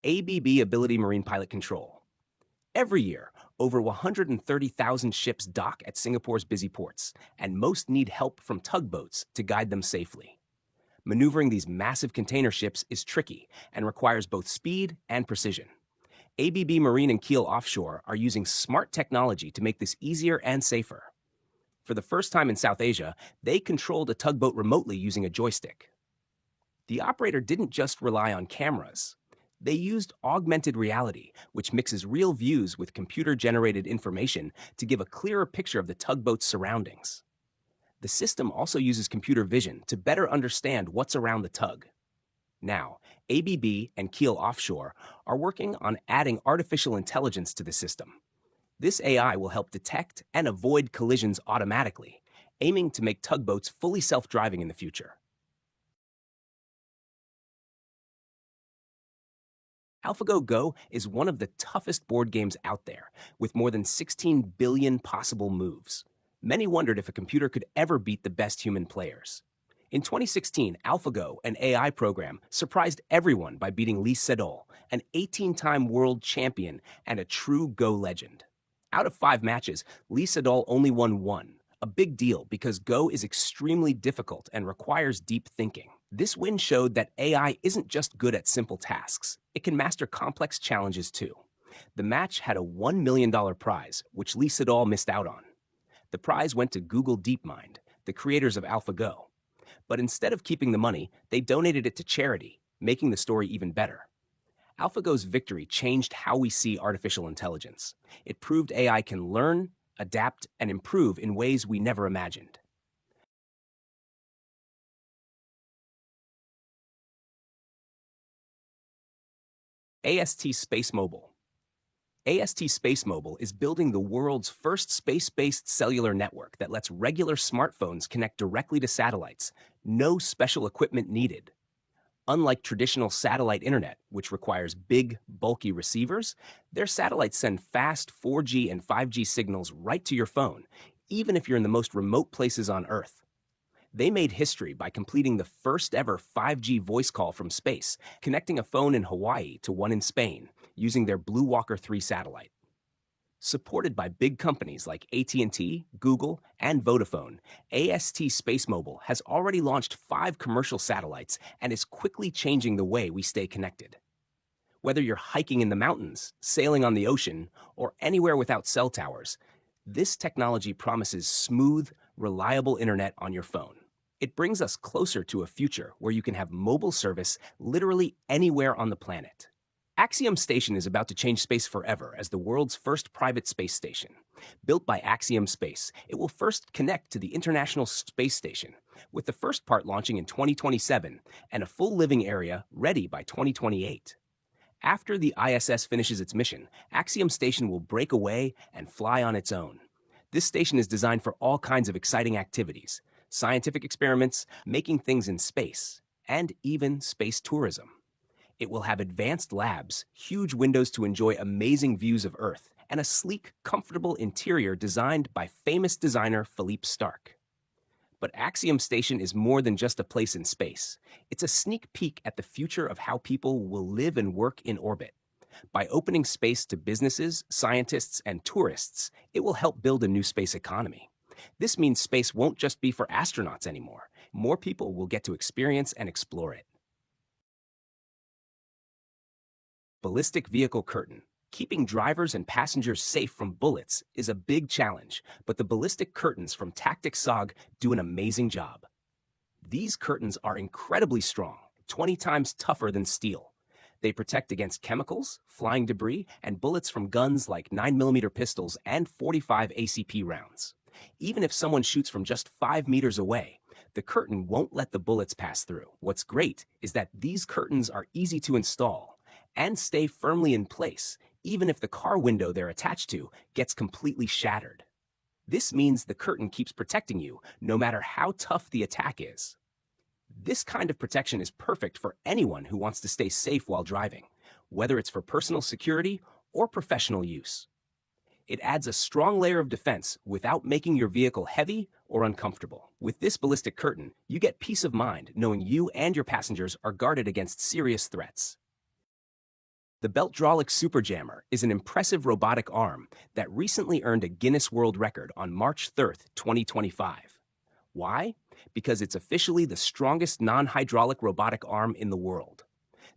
ABB Ability Marine Pilot Control. Every year, over 130,000 ships dock at Singapore's busy ports, and most need help from tugboats to guide them safely. Maneuvering these massive container ships is tricky and requires both speed and precision. ABB Marine and Keel Offshore are using smart technology to make this easier and safer. For the first time in South Asia, they controlled a tugboat remotely using a joystick. The operator didn't just rely on cameras. They used augmented reality, which mixes real views with computer-generated information to give a clearer picture of the tugboat's surroundings. The system also uses computer vision to better understand what's around the tug. Now, ABB and Keel Offshore are working on adding artificial intelligence to the system. This AI will help detect and avoid collisions automatically, aiming to make tugboats fully self-driving in the future. AlphaGo Go is one of the toughest board games out there, with more than 16 billion possible moves. Many wondered if a computer could ever beat the best human players. In 2016, AlphaGo, an AI program, surprised everyone by beating Lee Sedol, an 18-time world champion and a true Go legend. Out of 5 matches, Lee Sedol only won 1, a big deal because Go is extremely difficult and requires deep thinking. This win showed that AI isn't just good at simple tasks, it can master complex challenges too. The match had a $1 million prize, which Lee Sedol missed out on. The prize went to Google DeepMind, the creators of AlphaGo. But instead of keeping the money, they donated it to charity, making the story even better. AlphaGo's victory changed how we see artificial intelligence. It proved AI can learn, adapt, and improve in ways we never imagined. AST Space Mobile. AST Space Mobile is building the world's first space-based cellular network that lets regular smartphones connect directly to satellites. No special equipment needed. Unlike traditional satellite internet, which requires big, bulky receivers, their satellites send fast 4G and 5G signals right to your phone, even if you're in the most remote places on Earth. They made history by completing the first ever 5G voice call from space, connecting a phone in Hawaii to one in Spain, using their Blue Walker 3 satellite. Supported by big companies like AT&T, Google, and Vodafone, AST Space Mobile has already launched 5 commercial satellites and is quickly changing the way we stay connected. Whether you're hiking in the mountains, sailing on the ocean, or anywhere without cell towers, this technology promises smooth, reliable internet on your phone. It brings us closer to a future where you can have mobile service literally anywhere on the planet. Axiom Station is about to change space forever as the world's first private space station. Built by Axiom Space, it will first connect to the International Space Station, with the first part launching in 2027 and a full living area ready by 2028. After the ISS finishes its mission, Axiom Station will break away and fly on its own. This station is designed for all kinds of exciting activities, scientific experiments, making things in space, and even space tourism. It will have advanced labs, huge windows to enjoy amazing views of Earth, and a sleek, comfortable interior designed by famous designer Philippe Starck. But Axiom Station is more than just a place in space. It's a sneak peek at the future of how people will live and work in orbit. By opening space to businesses, scientists, and tourists, it will help build a new space economy. This means space won't just be for astronauts anymore. More people will get to experience and explore it. Ballistic vehicle curtain. Keeping drivers and passengers safe from bullets is a big challenge, but the ballistic curtains from Tactic SOG do an amazing job. These curtains are incredibly strong, 20 times tougher than steel. They protect against chemicals, flying debris, and bullets from guns like 9mm pistols and 45 ACP rounds. Even if someone shoots from just 5 meters away, the curtain won't let the bullets pass through. What's great is that these curtains are easy to install and stay firmly in place, even if the car window they're attached to gets completely shattered. This means the curtain keeps protecting you, no matter how tough the attack is. This kind of protection is perfect for anyone who wants to stay safe while driving, whether it's for personal security or professional use. It adds a strong layer of defense without making your vehicle heavy or uncomfortable. With this ballistic curtain, you get peace of mind knowing you and your passengers are guarded against serious threats. The Beltdraulic Superjammer is an impressive robotic arm that recently earned a Guinness World Record on March 3, 2025. Why? Because it's officially the strongest non-hydraulic robotic arm in the world.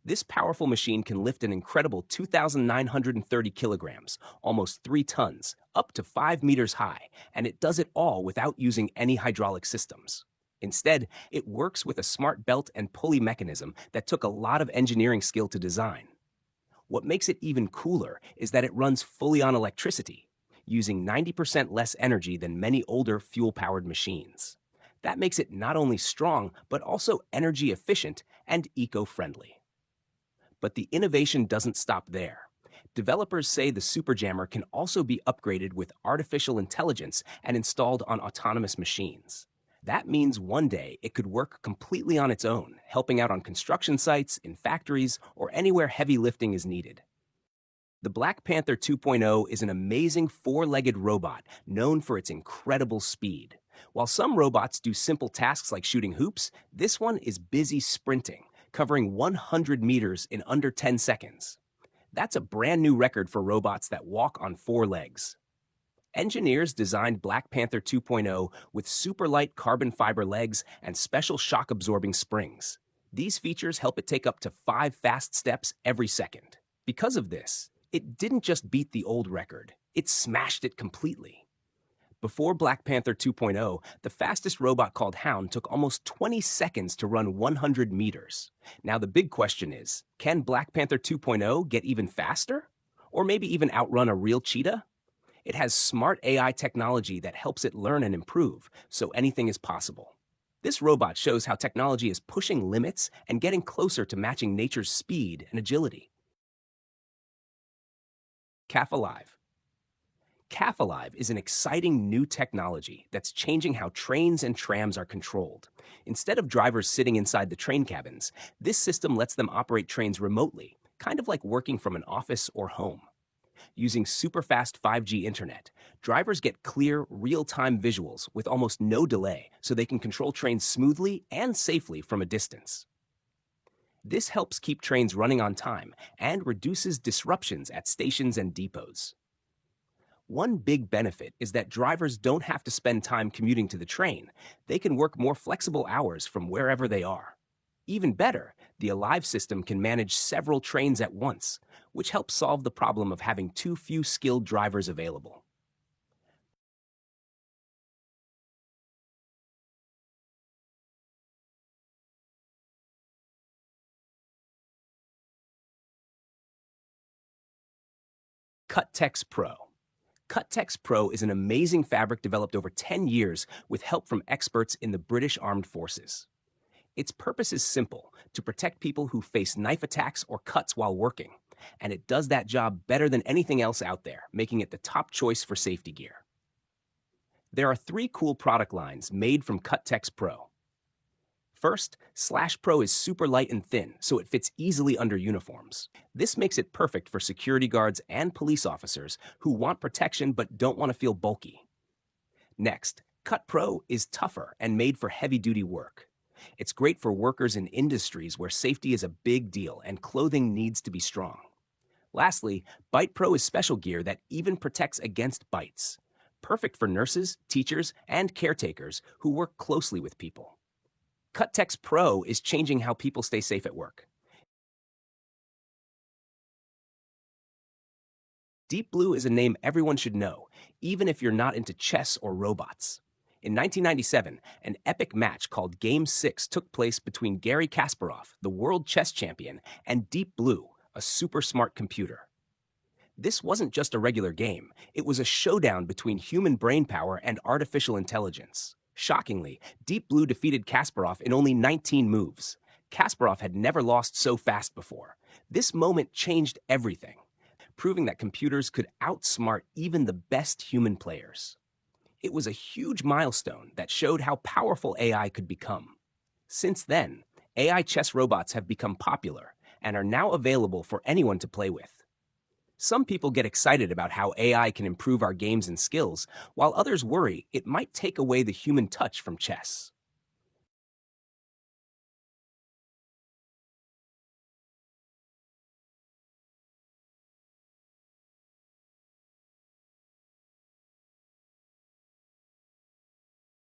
This powerful machine can lift an incredible 2,930 kilograms, almost 3 tons, up to 5 meters high, and it does it all without using any hydraulic systems. Instead, it works with a smart belt and pulley mechanism that took a lot of engineering skill to design. What makes it even cooler is that it runs fully on electricity, using 90% less energy than many older fuel-powered machines. That makes it not only strong, but also energy efficient and eco-friendly. But the innovation doesn't stop there. Developers say the Superjammer can also be upgraded with artificial intelligence and installed on autonomous machines. That means one day it could work completely on its own, helping out on construction sites, in factories, or anywhere heavy lifting is needed. The Black Panther 2.0 is an amazing four-legged robot known for its incredible speed. While some robots do simple tasks like shooting hoops, this one is busy sprinting, covering 100 meters in under 10 seconds. That's a brand new record for robots that walk on 4 legs. Engineers designed Black Panther 2.0 with super light carbon fiber legs and special shock-absorbing springs. These features help it take up to 5 fast steps every second. Because of this, it didn't just beat the old record, it smashed it completely. Before Black Panther 2.0, the fastest robot called Hound took almost 20 seconds to run 100 meters. Now the big question is, can Black Panther 2.0 get even faster? Or maybe even outrun a real cheetah? It has smart AI technology that helps it learn and improve, so anything is possible. This robot shows how technology is pushing limits and getting closer to matching nature's speed and agility. CAF Alive. CAF Alive is an exciting new technology that's changing how trains and trams are controlled. Instead of drivers sitting inside the train cabins, this system lets them operate trains remotely, kind of like working from an office or home. Using super-fast 5G internet, drivers get clear, real-time visuals with almost no delay so they can control trains smoothly and safely from a distance. This helps keep trains running on time and reduces disruptions at stations and depots. One big benefit is that drivers don't have to spend time commuting to the train. They can work more flexible hours from wherever they are. Even better, the Alive system can manage several trains at once, which helps solve the problem of having too few skilled drivers available. Cuttex Pro. Cuttex Pro is an amazing fabric developed over 10 years with help from experts in the British Armed Forces. Its purpose is simple, to protect people who face knife attacks or cuts while working, and it does that job better than anything else out there, making it the top choice for safety gear. There are 3 cool product lines made from Cuttex Pro. First, Slash Pro is super light and thin, so it fits easily under uniforms. This makes it perfect for security guards and police officers who want protection but don't want to feel bulky. Next, Cut Pro is tougher and made for heavy-duty work. It's great for workers in industries where safety is a big deal and clothing needs to be strong. Lastly, Bite Pro is special gear that even protects against bites. Perfect for nurses, teachers, and caretakers who work closely with people. Cuttex Pro is changing how people stay safe at work. Deep Blue is a name everyone should know, even if you're not into chess or robots. In 1997, an epic match called Game 6 took place between Garry Kasparov, the world chess champion, and Deep Blue, a super smart computer. This wasn't just a regular game, it was a showdown between human brainpower and artificial intelligence. Shockingly, Deep Blue defeated Kasparov in only 19 moves. Kasparov had never lost so fast before. This moment changed everything, proving that computers could outsmart even the best human players. It was a huge milestone that showed how powerful AI could become. Since then, AI chess robots have become popular and are now available for anyone to play with. Some people get excited about how AI can improve our games and skills, while others worry it might take away the human touch from chess.